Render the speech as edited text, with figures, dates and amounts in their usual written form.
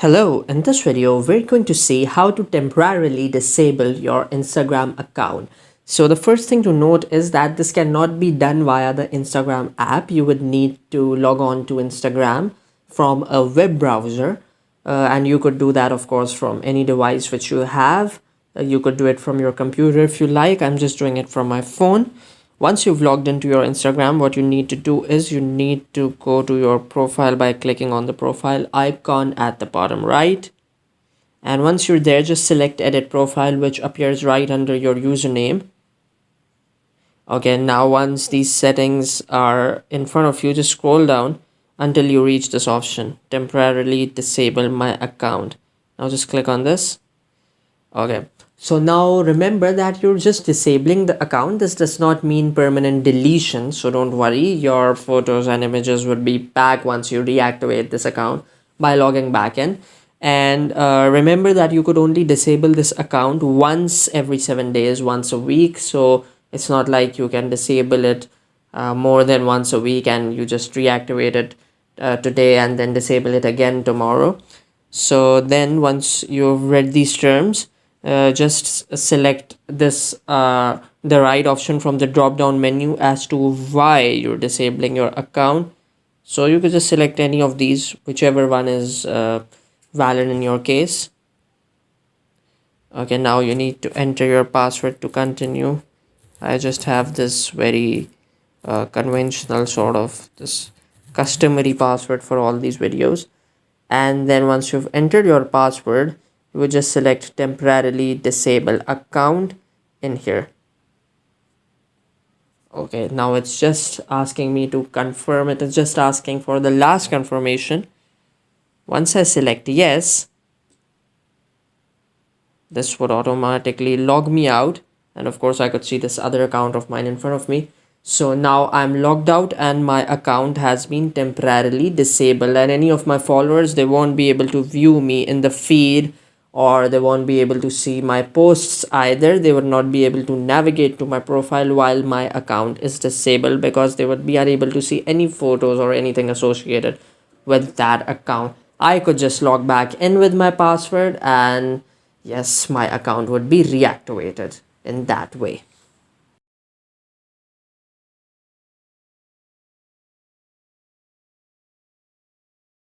Hello, in this video, we're going to see how to temporarily disable your Instagram account. So the first thing to note is that this cannot be done via the Instagram app. You would need to log on to Instagram from a web browser. And you could do that, of course, from any device which you have. You could do it from your computer if you like. I'm just doing it from my phone. Once you've logged into your Instagram, what you need to do is you need to go to your profile by clicking on the profile icon at the bottom right. And once you're there, just select edit profile, which appears right under your username. Okay, now once these settings are in front of you, just scroll down until you reach this option, temporarily disable my account. Now just click on this. Okay, so now remember that you're just disabling the account. This does not mean permanent deletion, so don't worry. Your photos and images would be back once you reactivate this account by logging back in. And remember that you could only disable this account once every 7 days, once a week. So it's not like you can disable it more than once a week and you just reactivate it today and then disable it again tomorrow. So then once you've read these terms, just select this the right option from the drop down menu as to why you're disabling your account. So you could just select any of these, whichever one is valid in your case. Okay, now you need to enter your password to continue. I just have this very conventional sort of this customary password for all these videos. And then once you've entered your password, you would just select temporarily disable account in here. Okay, now it's just asking me to confirm. It is just asking for the last confirmation. Once I select yes, this would automatically log me out. And of course, I could see this other account of mine in front of me. So now I'm logged out and my account has been temporarily disabled, and any of my followers, they won't be able to view me in the feed, or they won't be able to see my posts either. They would not be able to navigate to my profile while my account is disabled, because they would be unable to see any photos or anything associated with that account. I could just log back in with my password and yes, my account would be reactivated in that way.